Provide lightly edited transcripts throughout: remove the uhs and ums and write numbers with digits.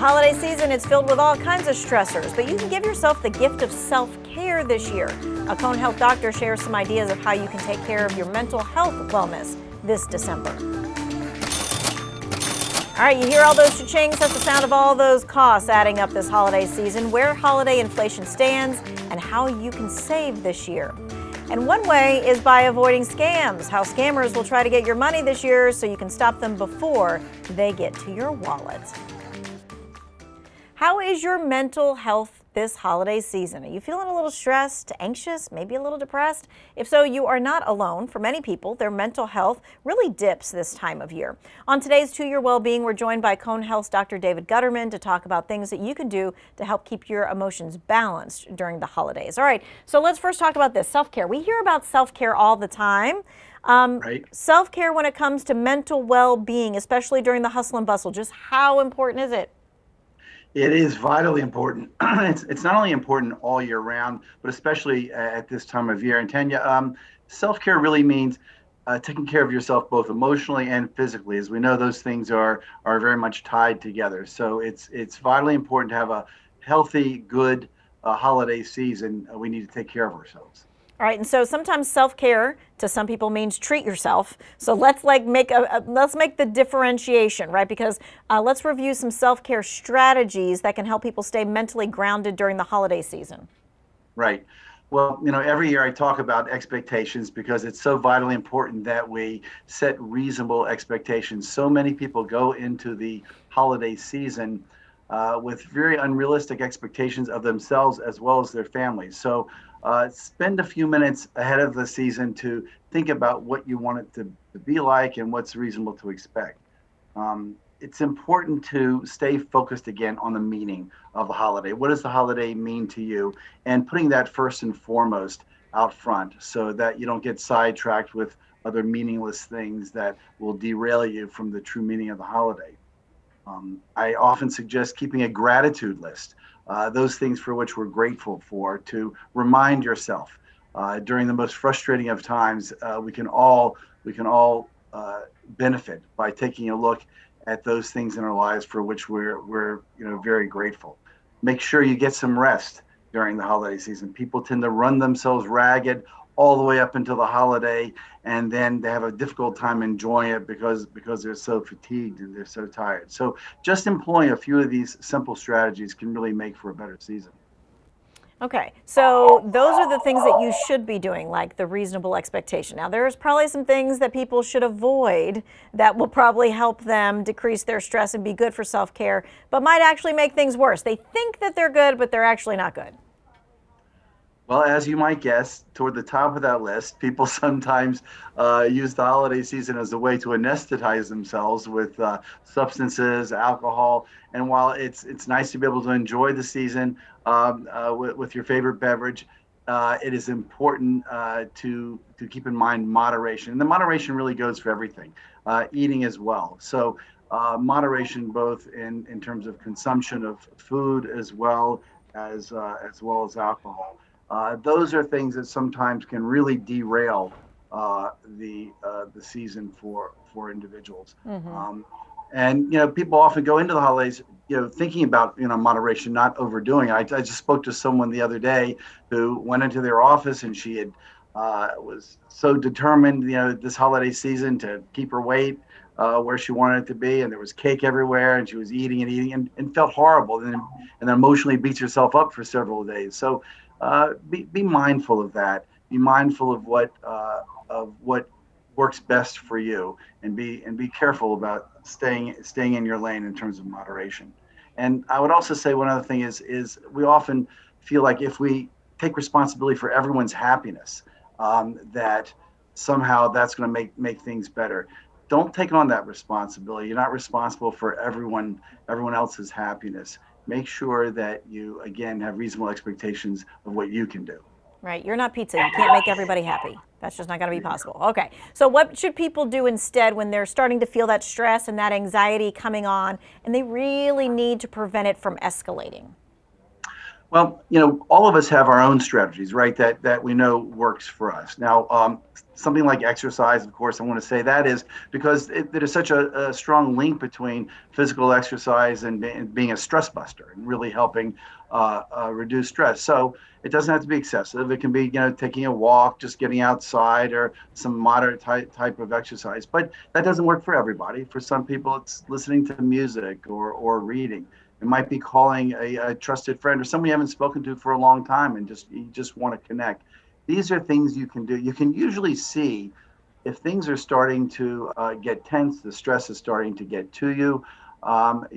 holiday season is filled with all kinds of stressors, but you can give yourself the gift of self-care this year. A Cone Health doctor shares some ideas of how you can take care of your mental health wellness this December. All right, you hear all those cha-chings? That's the sound of all those costs adding up this holiday season, where holiday inflation stands, and how you can save this year. And one way is by avoiding scams, how scammers will try to get your money this year so you can stop them before they get to your wallet. How is your mental health this holiday season? Are you feeling a little stressed, anxious, maybe a little depressed? If so, you are not alone. For many people, their mental health really dips this time of year. On today's To Your Wellbeing, we're joined by Cone Health's Dr. David Gutterman to talk about things that you can do to help keep your emotions balanced during the holidays. All right, so let's first talk about this, self-care. We hear about self-care all the time. Right. Self-care when it comes to mental well-being, especially during the hustle and bustle, just how important is it? It is vitally important. It's not only important all year round, but especially at this time of year. And Tanya, self-care really means taking care of yourself both emotionally and physically. As we know, those things are very much tied together. So it's vitally important to have a healthy, good holiday season. We need to take care of ourselves. All right, and so sometimes self-care to some people means treat yourself. So let's make the differentiation, right? Because let's review some self-care strategies that can help people stay mentally grounded during the holiday season. Right. Well, every year I talk about expectations because it's so vitally important that we set reasonable expectations. So many people go into the holiday season with very unrealistic expectations of themselves as well as their families. So spend a few minutes ahead of the season to think about what you want it to be like and what's reasonable to expect. It's important to stay focused again on the meaning of the holiday. What does the holiday mean to you? And putting that first and foremost out front so that you don't get sidetracked with other meaningless things that will derail you from the true meaning of the holiday. I often suggest keeping a gratitude list. Those things for which we're grateful for, to remind yourself during the most frustrating of times. We can all benefit by taking a look at those things in our lives for which we're very grateful. Make sure you get some rest during the holiday season. People tend to run themselves ragged all the way up until the holiday, and then they have a difficult time enjoying it because they're so fatigued and they're so tired. So just employing a few of these simple strategies can really make for a better season. Okay, so those are the things that you should be doing, like the reasonable expectation. Now, there's probably some things that people should avoid that will probably help them decrease their stress and be good for self-care, but might actually make things worse. They think that they're good, but they're actually not good. Well, as you might guess, toward the top of that list, people sometimes use the holiday season as a way to anesthetize themselves with substances, alcohol. And while it's nice to be able to enjoy the season with your favorite beverage, it is important to keep in mind moderation. And the moderation really goes for everything, eating as well. So moderation both in terms of consumption of food as well as alcohol. Those are things that sometimes can really derail the season for individuals. Mm-hmm. And people often go into the holidays, thinking about moderation, not overdoing it. I just spoke to someone the other day who went into their office, and she had was so determined, this holiday season to keep her weight where she wanted it to be, and there was cake everywhere, and she was eating and felt horrible, and then emotionally beats herself up for several days. So. Be mindful of that. Be mindful of what works best for you, and be careful about staying in your lane in terms of moderation. And I would also say one other thing is we often feel like if we take responsibility for everyone's happiness, that somehow that's going to make things better. Don't take on that responsibility. You're not responsible for everyone else's happiness. Make sure that you, again, have reasonable expectations of what you can do. Right. You're not pizza. You can't make everybody happy. That's just not going to be possible. Okay. So what should people do instead when they're starting to feel that stress and that anxiety coming on, and they really need to prevent it from escalating? Well, all of us have our own strategies, right? That we know works for us. Now, something like exercise, of course, I want to say that is because there is such a strong link between physical exercise and being a stress buster and really helping reduce stress. So it doesn't have to be excessive. It can be, taking a walk, just getting outside, or some moderate type of exercise. But that doesn't work for everybody. For some people, it's listening to music or reading. It might be calling a trusted friend or someone you haven't spoken to for a long time and you just want to connect. These are things you can do. You can usually see if things are starting to get tense, the stress is starting to get to you.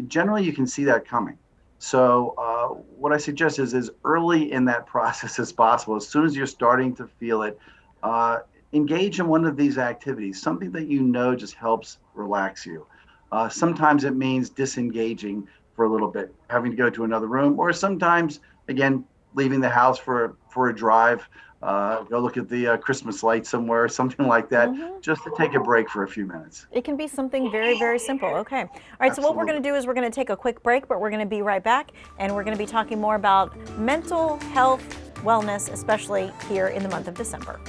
Generally, you can see that coming. So, what I suggest is as early in that process as possible. As soon as you're starting to feel it, uh, engage in one of these activities, something that just helps relax you. Sometimes it means disengaging for a little bit, having to go to another room, or sometimes, again, leaving the house for a drive, go look at the Christmas lights somewhere, something like that, Hmm. just to take a break for a few minutes. It can be something very, very simple. Okay. All right. So what we're going Absolutely. to do is we're going to take a quick break, but we're going to be right back, and we're going to be talking more about mental health, wellness, especially here in the month of December.